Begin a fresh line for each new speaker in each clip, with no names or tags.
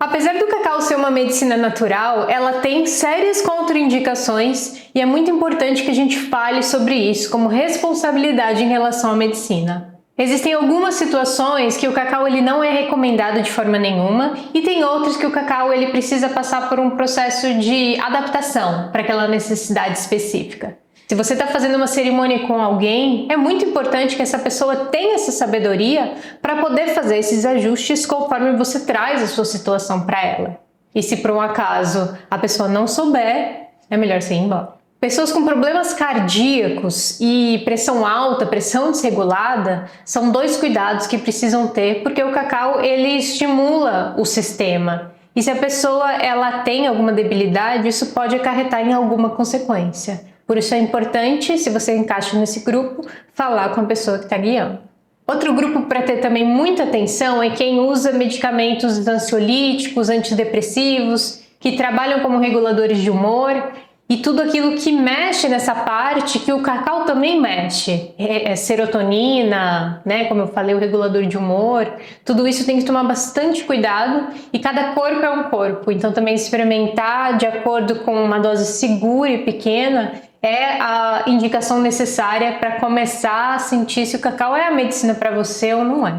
Apesar do cacau ser uma medicina natural, ela tem sérias contraindicações e é muito importante que a gente fale sobre isso como responsabilidade em relação à medicina. Existem algumas situações que o cacau ele não é recomendado de forma nenhuma e tem outras que o cacau ele precisa passar por um processo de adaptação para aquela necessidade específica. Se você está fazendo uma cerimônia com alguém, é muito importante que essa pessoa tenha essa sabedoria para poder fazer esses ajustes conforme você traz a sua situação para ela. E se por um acaso a pessoa não souber, é melhor você ir embora. Pessoas com problemas cardíacos e pressão alta, pressão desregulada, são dois cuidados que precisam ter, porque o cacau ele estimula o sistema. E se a pessoa ela tem alguma debilidade, isso pode acarretar em alguma consequência. Por isso é importante, se você encaixa nesse grupo, falar com a pessoa que está guiando. Outro grupo para ter também muita atenção é quem usa medicamentos ansiolíticos, antidepressivos, que trabalham como reguladores de humor e tudo aquilo que mexe nessa parte que o cacau também mexe. Serotonina, né? Como eu falei, o regulador de humor. Tudo isso tem que tomar bastante cuidado e cada corpo é um corpo. Então também experimentar de acordo com uma dose segura e pequena é a indicação necessária para começar a sentir se o cacau é a medicina para você ou não é.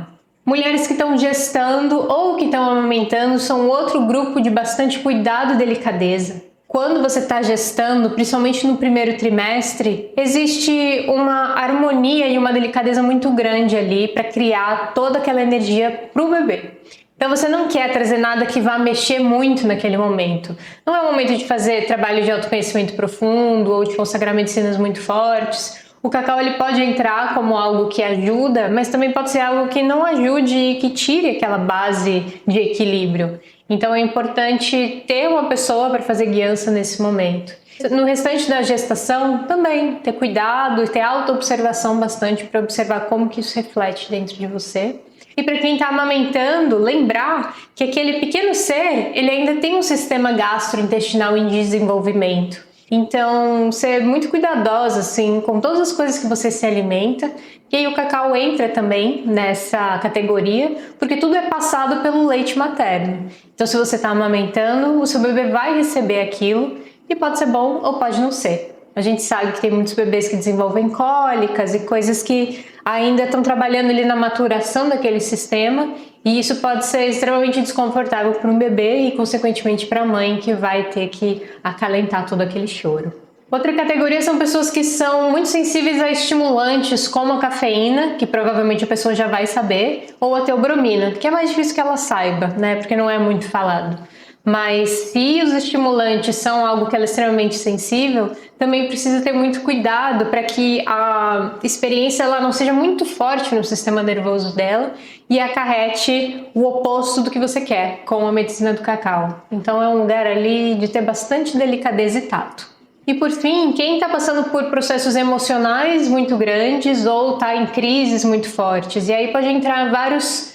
Mulheres que estão gestando ou que estão amamentando são outro grupo de bastante cuidado e delicadeza. Quando você está gestando, principalmente no primeiro trimestre, existe uma harmonia e uma delicadeza muito grande ali para criar toda aquela energia para o bebê. Então você não quer trazer nada que vá mexer muito naquele momento. Não é o momento de fazer trabalho de autoconhecimento profundo ou de consagrar medicinas muito fortes. O cacau ele pode entrar como algo que ajuda, mas também pode ser algo que não ajude e que tire aquela base de equilíbrio. Então é importante ter uma pessoa para fazer guiança nesse momento. No restante da gestação também ter cuidado e ter auto-observação bastante para observar como que isso reflete dentro de você. E para quem está amamentando, lembrar que aquele pequeno ser, ele ainda tem um sistema gastrointestinal em desenvolvimento. Então, ser muito cuidadosa assim, com todas as coisas que você se alimenta. E aí o cacau entra também nessa categoria, porque tudo é passado pelo leite materno. Então, se você está amamentando, o seu bebê vai receber aquilo e pode ser bom ou pode não ser. A gente sabe que tem muitos bebês que desenvolvem cólicas e coisas que ainda estão trabalhando ali na maturação daquele sistema e isso pode ser extremamente desconfortável para um bebê e, consequentemente, para a mãe que vai ter que acalentar todo aquele choro. Outra categoria são pessoas que são muito sensíveis a estimulantes como a cafeína, que provavelmente a pessoa já vai saber, ou a teobromina, que é mais difícil que ela saiba, né? Porque não é muito falado. Mas se os estimulantes são algo que ela é extremamente sensível, também precisa ter muito cuidado para que a experiência ela não seja muito forte no sistema nervoso dela e acarrete o oposto do que você quer com a medicina do cacau. Então é um lugar ali de ter bastante delicadeza e tato. E por fim, quem está passando por processos emocionais muito grandes ou está em crises muito fortes, e aí pode entrar várias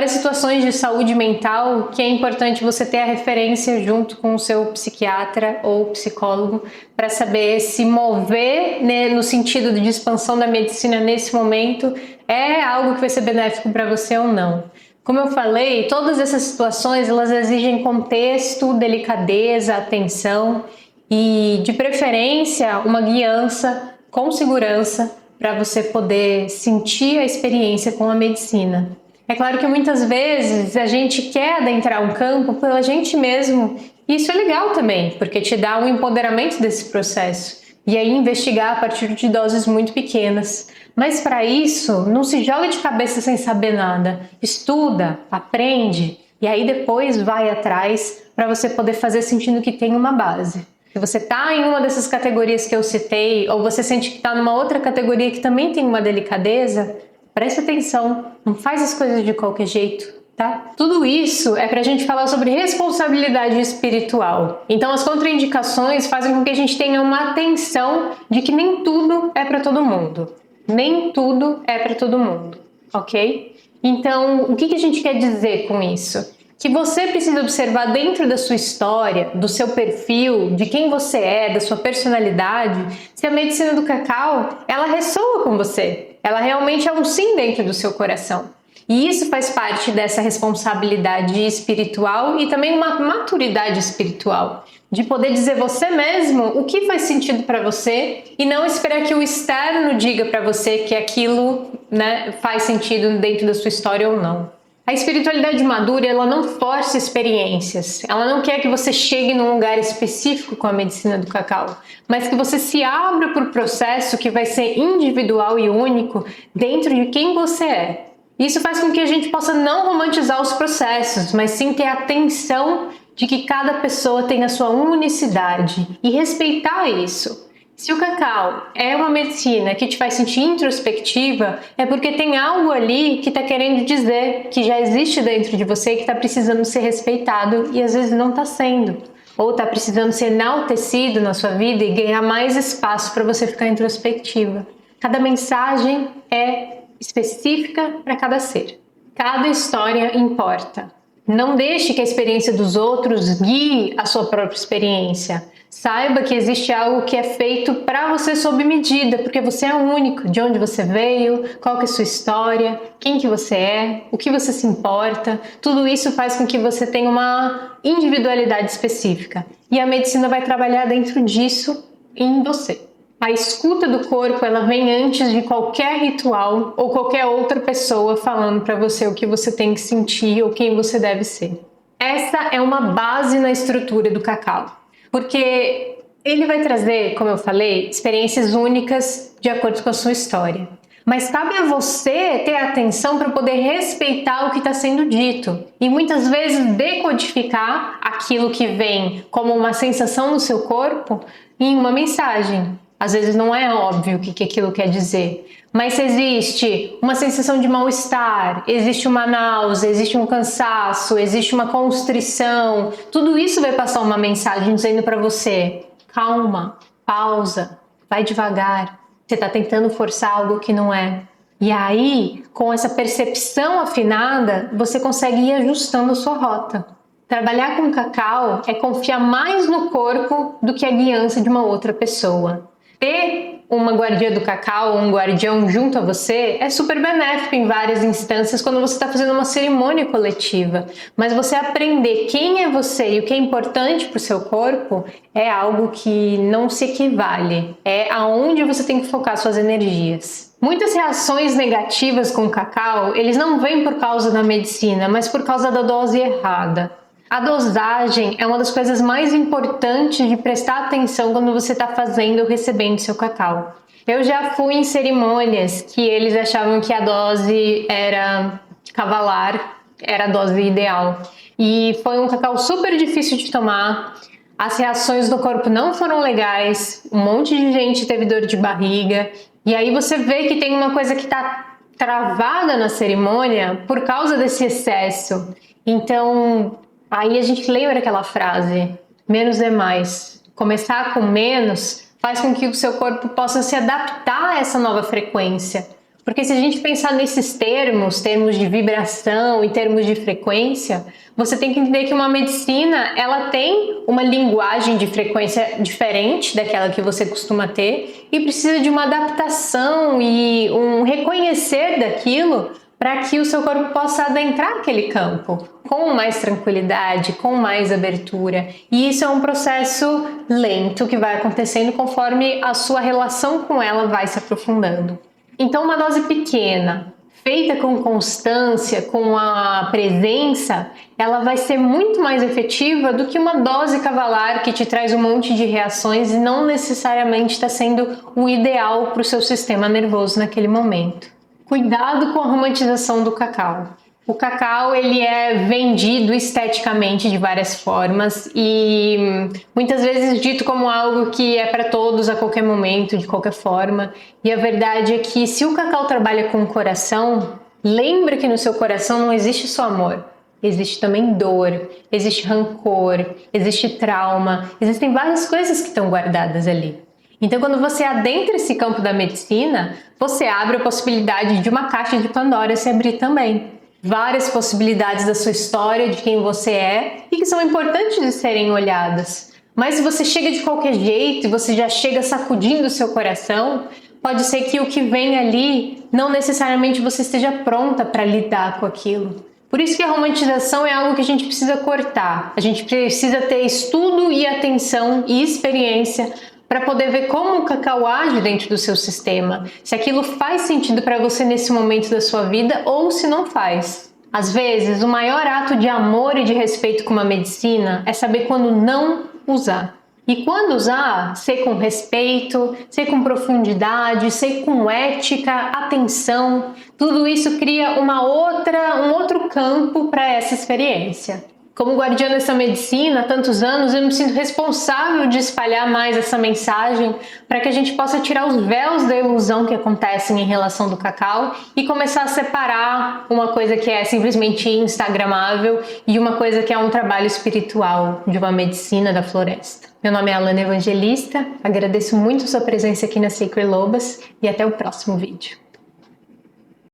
situações de saúde mental que é importante você ter a referência junto com o seu psiquiatra ou psicólogo para saber se mover, né, no sentido de expansão da medicina nesse momento é algo que vai ser benéfico para você ou não. Como eu falei, todas essas situações elas exigem contexto, delicadeza, atenção e, de preferência, uma guiança com segurança para você poder sentir a experiência com a medicina. É claro que muitas vezes a gente quer adentrar um campo pela gente mesmo, e isso é legal também, porque te dá um empoderamento desse processo, e aí investigar a partir de doses muito pequenas. Mas para isso, não se joga de cabeça sem saber nada, estuda, aprende, e aí depois vai atrás para você poder fazer sentindo que tem uma base. Se você está em uma dessas categorias que eu citei, ou você sente que está numa outra categoria que também tem uma delicadeza, preste atenção, não faz as coisas de qualquer jeito, tá? Tudo isso é pra gente falar sobre responsabilidade espiritual. Então as contraindicações fazem com que a gente tenha uma atenção de que nem tudo é pra todo mundo. Nem tudo é pra todo mundo, ok? Então, o que a gente quer dizer com isso? Que você precisa observar dentro da sua história, do seu perfil, de quem você é, da sua personalidade, se a medicina do cacau, ela ressoa com você. Ela realmente é um sim dentro do seu coração. E isso faz parte dessa responsabilidade espiritual e também uma maturidade espiritual, de poder dizer você mesmo o que faz sentido para você e não esperar que o externo diga para você que aquilo, né, faz sentido dentro da sua história ou não. A espiritualidade madura, ela não força experiências, ela não quer que você chegue num lugar específico com a medicina do cacau, mas que você se abra para o processo que vai ser individual e único dentro de quem você é. Isso faz com que a gente possa não romantizar os processos, mas sim ter atenção de que cada pessoa tem a sua unicidade e respeitar isso. Se o cacau é uma medicina que te faz sentir introspectiva, é porque tem algo ali que está querendo dizer que já existe dentro de você e que está precisando ser respeitado e às vezes não está sendo. Ou está precisando ser enaltecido na sua vida e ganhar mais espaço para você ficar introspectiva. Cada mensagem é específica para cada ser. Cada história importa. Não deixe que a experiência dos outros guie a sua própria experiência. Saiba que existe algo que é feito para você sob medida, porque você é único, de onde você veio, qual que é a sua história, quem que você é, o que você se importa. Tudo isso faz com que você tenha uma individualidade específica. E a medicina vai trabalhar dentro disso em você. A escuta do corpo, ela vem antes de qualquer ritual ou qualquer outra pessoa falando para você o que você tem que sentir ou quem você deve ser. Essa é uma base na estrutura do cacau, porque ele vai trazer, como eu falei, experiências únicas de acordo com a sua história. Mas cabe a você ter atenção para poder respeitar o que está sendo dito e muitas vezes decodificar aquilo que vem como uma sensação no seu corpo em uma mensagem. Às vezes não é óbvio o que aquilo quer dizer, mas se existe uma sensação de mal-estar, existe uma náusea, existe um cansaço, existe uma constrição, tudo isso vai passar uma mensagem dizendo para você: calma, pausa, vai devagar, você está tentando forçar algo que não é. E aí, com essa percepção afinada, você consegue ir ajustando a sua rota. Trabalhar com cacau é confiar mais no corpo do que a guiança de uma outra pessoa. Ter uma guardia do cacau, um guardião junto a você é super benéfico em várias instâncias quando você está fazendo uma cerimônia coletiva, mas você aprender quem é você e o que é importante para o seu corpo é algo que não se equivale, é aonde você tem que focar suas energias. Muitas reações negativas com o cacau, eles não vêm por causa da medicina, mas por causa da dose errada. A dosagem é uma das coisas mais importantes de prestar atenção quando você está fazendo ou recebendo seu cacau. Eu já fui em cerimônias que eles achavam que a dose era cavalar, era a dose ideal. E foi um cacau super difícil de tomar, as reações do corpo não foram legais, um monte de gente teve dor de barriga. E aí você vê que tem uma coisa que está travada na cerimônia por causa desse excesso. Então, aí a gente lembra aquela frase, menos é mais. Começar com menos faz com que o seu corpo possa se adaptar a essa nova frequência. Porque se a gente pensar nesses termos de vibração e termos de frequência, você tem que entender que uma medicina, ela tem uma linguagem de frequência diferente daquela que você costuma ter e precisa de uma adaptação e um reconhecer daquilo para que o seu corpo possa adentrar aquele campo com mais tranquilidade, com mais abertura. E isso é um processo lento que vai acontecendo conforme a sua relação com ela vai se aprofundando. Então, uma dose pequena, feita com constância, com a presença, ela vai ser muito mais efetiva do que uma dose cavalar que te traz um monte de reações e não necessariamente está sendo o ideal para o seu sistema nervoso naquele momento. Cuidado com a romantização do cacau. O cacau, ele é vendido esteticamente de várias formas e muitas vezes dito como algo que é para todos a qualquer momento, de qualquer forma. E a verdade é que se o cacau trabalha com o coração, lembra que no seu coração não existe só amor. Existe também dor, existe rancor, existe trauma, existem várias coisas que estão guardadas ali. Então, quando você adentra esse campo da medicina, você abre a possibilidade de uma caixa de Pandora se abrir também. Várias possibilidades da sua história, de quem você é e que são importantes de serem olhadas. Mas se você chega de qualquer jeito e você já chega sacudindo o seu coração, pode ser que o que vem ali não necessariamente você esteja pronta para lidar com aquilo. Por isso que a romantização é algo que a gente precisa cortar. A gente precisa ter estudo e atenção e experiência para poder ver como o cacau age dentro do seu sistema, se aquilo faz sentido para você nesse momento da sua vida ou se não faz. Às vezes, o maior ato de amor e de respeito com uma medicina é saber quando não usar. E quando usar, ser com respeito, ser com profundidade, ser com ética, atenção, tudo isso cria um outro campo para essa experiência. Como guardiã dessa medicina há tantos anos, eu me sinto responsável de espalhar mais essa mensagem para que a gente possa tirar os véus da ilusão que acontecem em relação do cacau e começar a separar uma coisa que é simplesmente instagramável e uma coisa que é um trabalho espiritual de uma medicina da floresta. Meu nome é Alana Evangelista, agradeço muito sua presença aqui na Sacred Lobas e até o próximo vídeo.